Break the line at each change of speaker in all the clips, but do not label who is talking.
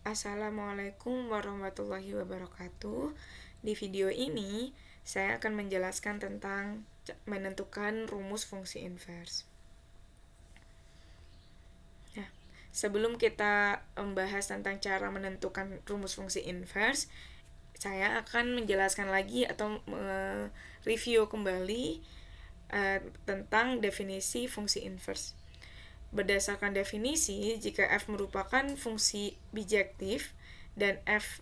Assalamualaikum warahmatullahi wabarakatuh. Di video ini, saya akan menjelaskan tentang menentukan rumus fungsi inverse. Nah, sebelum kita membahas tentang cara menentukan rumus fungsi inverse, saya akan menjelaskan lagi atau review kembali tentang definisi fungsi inverse. Berdasarkan definisi, jika f merupakan fungsi bijektif dan f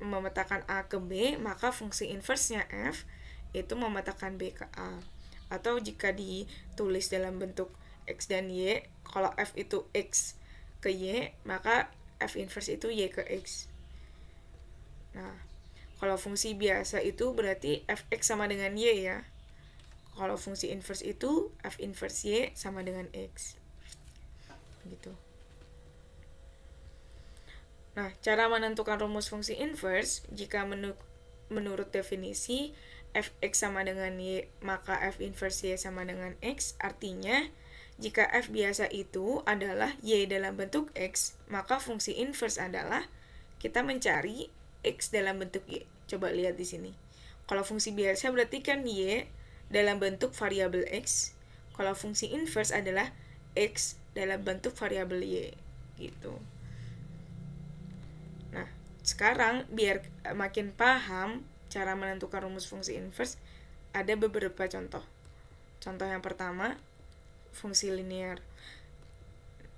memetakan A ke B, maka fungsi inversenya f itu memetakan B ke A. Atau jika ditulis dalam bentuk x dan y, kalau f itu x ke y, maka f inverse itu y ke x. Nah, kalau fungsi biasa itu berarti fx sama dengan y ya. Kalau fungsi inverse itu f inverse y sama dengan x. Gitu. Nah, cara menentukan rumus fungsi inverse, jika menurut definisi fx sama dengan y, maka f inverse y sama dengan x, artinya jika f biasa itu adalah y dalam bentuk x, maka fungsi inverse adalah kita mencari x dalam bentuk y. Coba lihat di sini. Kalau fungsi biasa berarti kan y dalam bentuk variabel x. Kalau fungsi inverse adalah x dalam bentuk variabel y gitu. Nah, sekarang biar makin paham cara menentukan rumus fungsi inverse, ada beberapa contoh. Contoh yang pertama, fungsi linear.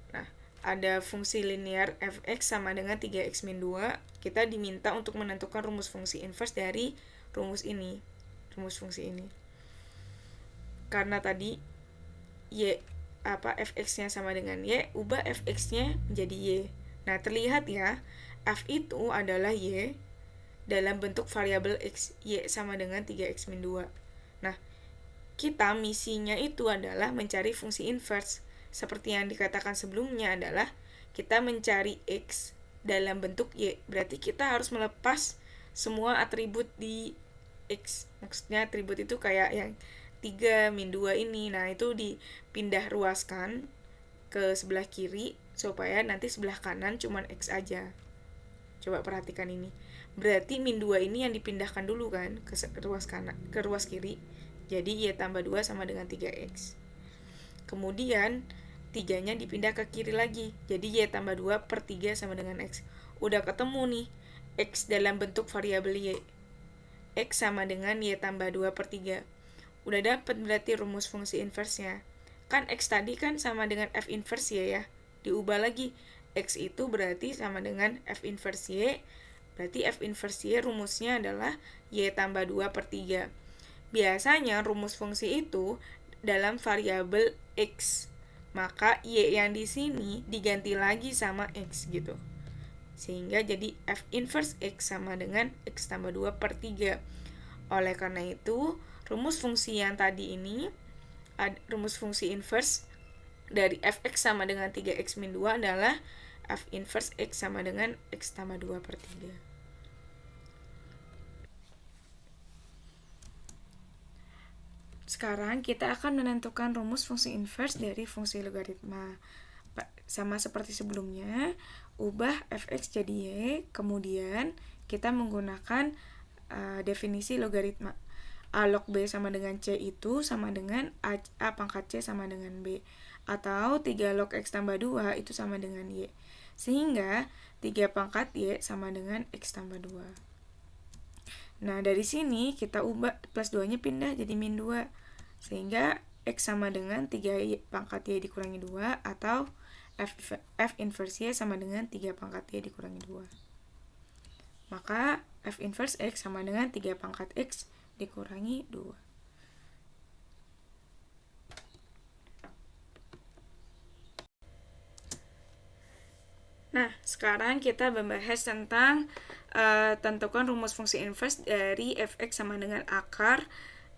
Nah, ada fungsi linear fx sama dengan 3x min 2. Kita diminta untuk menentukan rumus fungsi inverse dari rumus ini, rumus fungsi ini. Karena tadi fx-nya sama dengan y, ubah fx-nya menjadi y. Nah, terlihat ya, f itu adalah y dalam bentuk variabel x, y sama dengan 3x min 2. Nah, kita misinya itu adalah mencari fungsi inverse. Seperti yang dikatakan sebelumnya adalah kita mencari x dalam bentuk y. Berarti kita harus melepas semua atribut di x. Maksudnya atribut itu kayak yang 3 min 2 ini. Nah, itu dipindah ruaskan ke sebelah kiri supaya nanti sebelah kanan cuman x aja. Coba perhatikan ini. Berarti min 2 ini yang dipindahkan dulu kan ke ruas kanan, ke ruas kiri. Jadi y tambah 2 sama dengan 3x. Kemudian 3-nya dipindah ke kiri lagi. Jadi y tambah 2 per 3 sama dengan x. Udah ketemu nih x dalam bentuk variabel y. X sama dengan y tambah 2 per 3. Udah dapat berarti rumus fungsi inverse-nya. Kan x tadi kan sama dengan f inverse y ya. Diubah lagi. X itu berarti sama dengan f inverse y. Berarti f inverse y rumusnya adalah y tambah 2 per 3. Biasanya rumus fungsi itu dalam variabel x. Maka y yang di sini diganti lagi sama x gitu. Sehingga jadi f inverse x sama dengan x tambah 2 per 3. Oleh karena itu, rumus fungsi yang tadi ini, rumus fungsi inverse dari fx sama dengan 3x min 2 adalah f inverse x sama dengan x tambah 2 per 3. Sekarang kita akan menentukan rumus fungsi inverse dari fungsi logaritma. Sama seperti sebelumnya, ubah fx jadi y, kemudian kita menggunakan definisi logaritma. A log B sama dengan C itu sama dengan A pangkat C sama dengan B. Atau 3 log X tambah 2 itu sama dengan Y. Sehingga 3 pangkat Y sama dengan X tambah 2. Nah, dari sini kita ubah plus 2-nya pindah jadi min 2. Sehingga X sama dengan 3 pangkat Y dikurangi 2 atau F inverse Y sama dengan 3 pangkat Y dikurangi 2. Maka F inverse X sama dengan 3 pangkat X dikurangi 2. Nah, sekarang kita membahas tentang tentukan rumus fungsi inverse dari fx sama dengan akar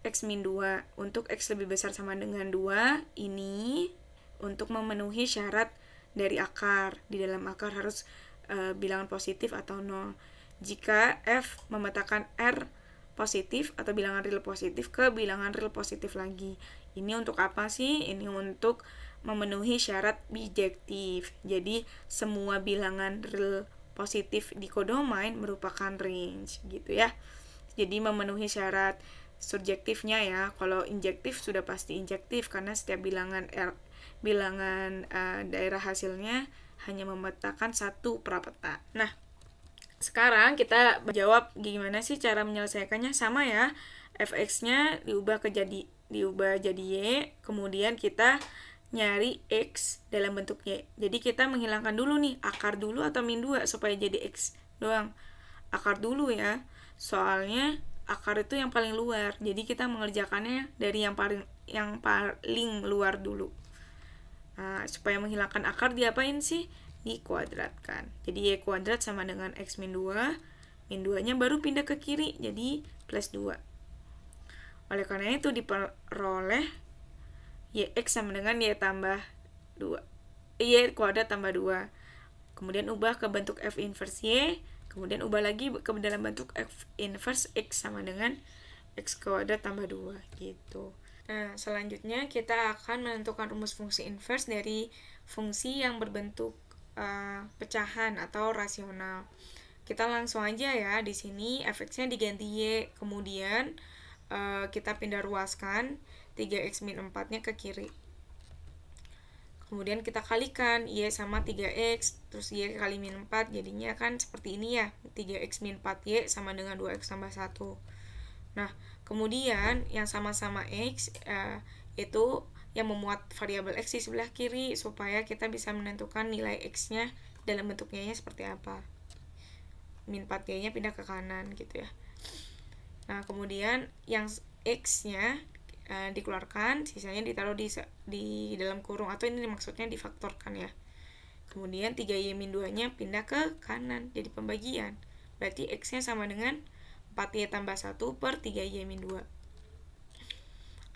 x min 2. Untuk x lebih besar sama dengan 2, ini untuk memenuhi syarat dari akar. Di dalam akar harus bilangan positif atau 0. Jika f memetakan r positif atau bilangan real positif ke bilangan real positif lagi. Ini untuk apa sih? Ini untuk memenuhi syarat bijektif. Jadi semua bilangan real positif di codomain merupakan range gitu ya. Jadi memenuhi syarat surjektifnya ya. Kalau injektif sudah pasti injektif karena setiap bilangan daerah hasilnya hanya memetakan satu prapeta. Nah, sekarang kita jawab gimana sih cara menyelesaikannya. Sama ya, fx-nya diubah jadi y, kemudian kita nyari x dalam bentuk y. Jadi kita menghilangkan dulu nih akar dulu atau min 2 supaya jadi x doang. Akar dulu ya. Soalnya akar itu yang paling luar. Jadi kita mengerjakannya dari yang paling luar dulu. Nah, supaya menghilangkan akar diapain sih? Dikuadratkan. Jadi y kuadrat sama dengan x min 2. Min 2-nya baru pindah ke kiri jadi plus 2. Oleh karena itu diperoleh yx sama dengan y tambah 2. Y kuadrat tambah 2. Kemudian ubah ke bentuk f inverse y. Kemudian ubah lagi ke dalam bentuk f inverse x sama dengan x kuadrat tambah 2 gitu. Nah, selanjutnya kita akan menentukan rumus fungsi inverse dari fungsi yang berbentuk pecahan atau rasional. Kita langsung aja ya, di sini fx-nya diganti y, kemudian kita pindah ruaskan 3x min 4-nya ke kiri. Kemudian kita kalikan y sama 3x, terus y kali min 4, jadinya kan seperti ini ya, 3x min 4y sama dengan 2x tambah 1. Nah, kemudian yang sama-sama x itu yang memuat variabel x di sebelah kiri, supaya kita bisa menentukan nilai x-nya dalam bentuk y-nya seperti apa. Min 4y-nya pindah ke kanan gitu ya. Nah, kemudian yang x-nya dikeluarkan, sisanya ditaruh di dalam kurung, atau ini maksudnya difaktorkan ya. Kemudian 3y min 2-nya pindah ke kanan, jadi pembagian. Berarti x-nya sama dengan 4y tambah 1 per 3y min 2.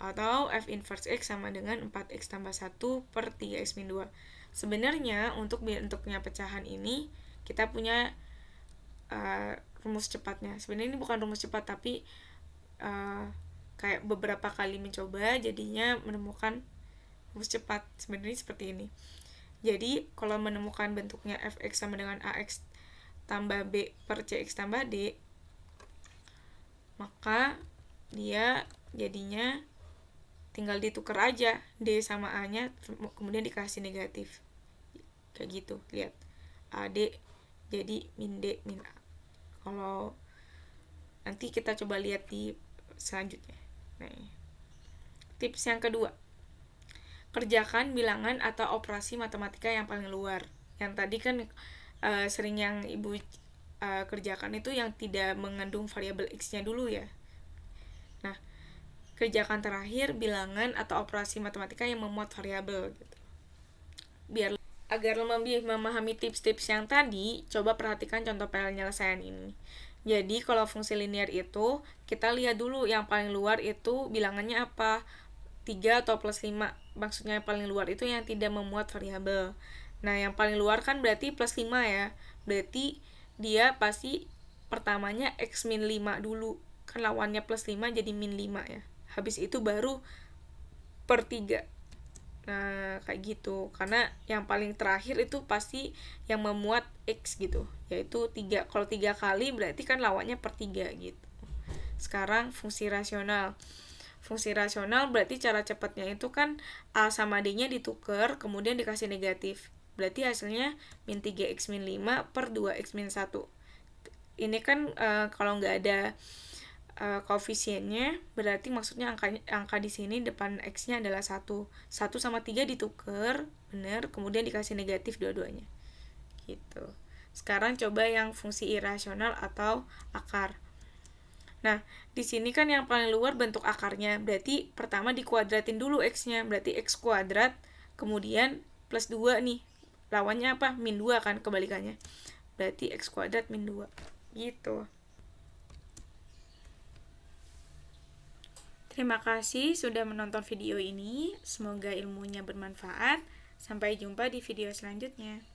Atau f inverse x sama dengan 4x tambah 1 per 3x min 2. Sebenarnya untuk bentuknya pecahan ini kita punya rumus cepatnya. Sebenarnya ini bukan rumus cepat, tapi kayak beberapa kali mencoba jadinya menemukan rumus cepat. Sebenarnya seperti ini. Jadi kalau menemukan bentuknya fx sama dengan ax tambah b per cx tambah d, maka dia jadinya tinggal ditukar aja d sama a nya, kemudian dikasih negatif kayak gitu. Lihat, ad jadi min d min a. Kalau nanti kita coba lihat di selanjutnya. Nah, tips yang kedua, kerjakan bilangan atau operasi matematika yang paling luar. Yang tadi kan sering yang ibu kerjakan itu yang tidak mengandung variabel x-nya dulu ya. Nah, kerjakan terakhir bilangan atau operasi matematika yang memuat variabel gitu. Agar lebih memahami tips-tips yang tadi, coba perhatikan contoh penyelesaian ini. Jadi kalau fungsi linear itu, kita lihat dulu yang paling luar itu bilangannya apa, 3 atau plus 5. Maksudnya yang paling luar itu yang tidak memuat variabel. Nah, yang paling luar kan berarti plus 5 ya. Berarti dia pasti pertamanya x min 5 dulu. Kan lawannya plus 5 jadi min 5 ya. Habis itu baru per 3. Nah, kayak gitu. Karena yang paling terakhir itu pasti yang memuat x gitu, yaitu 3. Kalau 3 kali berarti kan lawannya per 3 gitu. Sekarang fungsi rasional. Fungsi rasional berarti cara cepatnya itu kan a sama d-nya ditukar, kemudian dikasih negatif. Berarti hasilnya min 3x min 5 per 2x min 1. Ini kan kalau nggak ada koefisiennya, berarti maksudnya angka di sini depan x-nya adalah 1. 1 sama 3 ditukar, benar, kemudian dikasih negatif dua-duanya. Gitu. Sekarang coba yang fungsi irasional atau akar. Nah, di sini kan yang paling luar bentuk akarnya, berarti pertama dikuadratin dulu x-nya, berarti x kuadrat, kemudian plus 2 nih. Lawannya apa? Min 2 kan, kebalikannya. Berarti x kuadrat min 2. Gitu. Terima kasih sudah menonton video ini. Semoga ilmunya bermanfaat. Sampai jumpa di video selanjutnya.